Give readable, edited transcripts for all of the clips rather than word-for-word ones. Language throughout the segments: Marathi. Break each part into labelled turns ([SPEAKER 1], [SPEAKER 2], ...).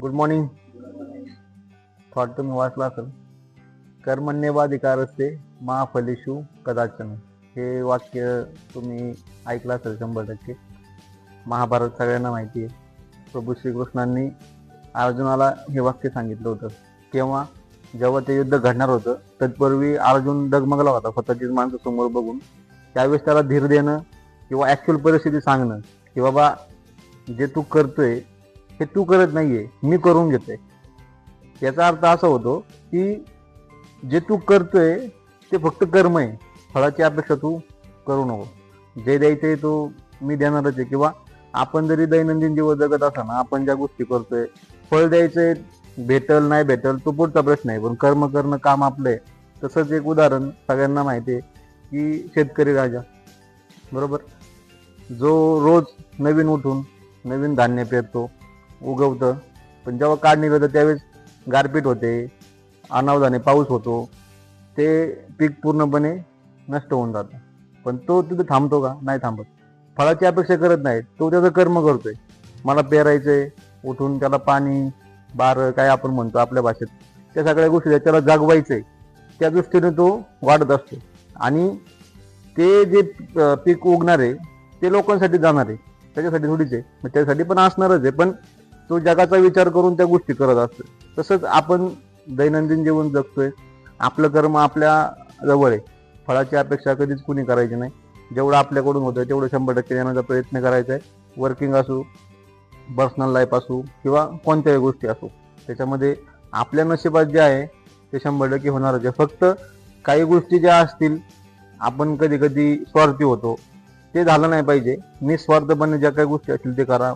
[SPEAKER 1] Good morning. थॉट तुम्ही वाचला असेल. कर्मण्येवाधिकारस्ते मा फलेषु कदाचन. हे वाक्य तुम्ही ऐकलं असेल 100%. महाभारत सगळ्यांना माहिती आहे. प्रभू श्रीकृष्णांनी अर्जुनाला हे वाक्य सांगितलं होतं. तेव्हा जेव्हा ते युद्ध घडणार होतं तत्पूर्वी अर्जुन डगमगला होता स्वतःचीच माणसं समोर बघून. त्यावेळेस त्याला धीर देणं किंवा ऍक्च्युअल परिस्थिती सांगणं की बाबा जे तू करतोय हे तू करत नाहीये, मी करून घेतोय. याचा अर्थ असा होतो की जे तू करतोय ते फक्त कर्म आहे, फळाची अपेक्षा तू करू नको. जे द्यायचंय तो मी देणारच आहे. किंवा आपण जरी दैनंदिन जीवन जगत असताना आपण ज्या गोष्टी करतोय, फळ द्यायचंय, भेटल नाही भेटल तो पुढचा प्रश्न आहे, पण कर्म करणं काम आपलं आहे. तसंच एक उदाहरण सगळ्यांना माहिती आहे की शेतकरी राजा, बरोबर, जो रोज नवीन उठून नवीन धान्य पेरतो, उगवतं, पण जेव्हा काढणी करतं त्यावेळेस गारपीट होते, अनावधाने पाऊस होतो, ते पीक पूर्णपणे नष्ट होऊन जातं. पण तो तिथे थांबतो का? नाही थांबत. फळाची अपेक्षा करत नाही, तो त्याचं कर्म करतोय. मला पेरायचंय, उठून त्याला पाणी बार काय आपण म्हणतो आपल्या भाषेत, त्या सगळ्या गोष्टी त्याला जागवायचंय, त्या दृष्टीने तो वाढत असतो. आणि ते जे पीक उगणार आहे ते लोकांसाठी जाणार आहे, त्याच्यासाठी थोडीच आहे, मग त्यासाठी पण असणारच आहे, पण तो जगाचा विचार करून त्या गोष्टी करत असतो. तसंच आपण दैनंदिन जीवन जगतोय, आपलं कर्म आपल्या जवळ आहे, फळाची अपेक्षा कधीच कुणी करायची नाही. जेवढं आपल्याकडून होतं तेवढं 100% देण्याचा प्रयत्न करायचा आहे. वर्किंग असो, पर्सनल लाईफ असो किंवा कोणत्याही गोष्टी असो, त्याच्यामध्ये आपल्या नशिबात जे आहे ते 100% होणारच आहे. फक्त काही गोष्टी ज्या असतील, आपण कधी कधी स्वार्थी होतो, ते झालं नाही पाहिजे. निस्वार्थपणे ज्या काही गोष्टी असतील ते करा.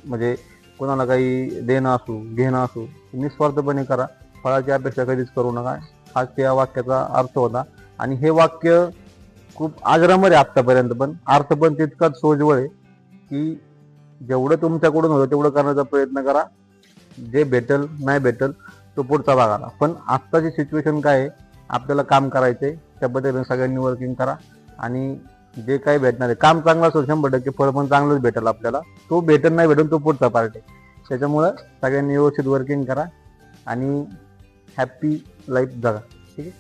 [SPEAKER 1] म्हणजे कोणाला काही देणं असो घेणं असो निस्वार्थपणे करा, फळाची अपेक्षा कधीच करू नका. हा त्या वाक्याचा अर्थ होता. आणि हे वाक्य खूप आजरामर आहे आत्तापर्यंत, पण अर्थ पण तितकाच सोज्वळ आहे की जेवढं तुमच्याकडून होतं तेवढं करण्याचा प्रयत्न करा. जे भेटल नाही भेटल तो पुढचा भाग आला. पण आत्ताची सिच्युएशन काय आहे, आपल्याला काम करायचंय, त्या पद्धतीने सगळ्यांनी वर्किंग करा. आणि जे काही भेटणार आहे, काम चांगलं असेल 100% फळ पण चांगलंच भेटेल आपल्याला. तो भेटेल नाही भेटेल तो पुढचा पार्ट आहे. त्याच्यामुळं सगळ्यांनी व्यवस्थित वर्किंग करा आणि हॅप्पी लाईफ जगा. ठीक आहे.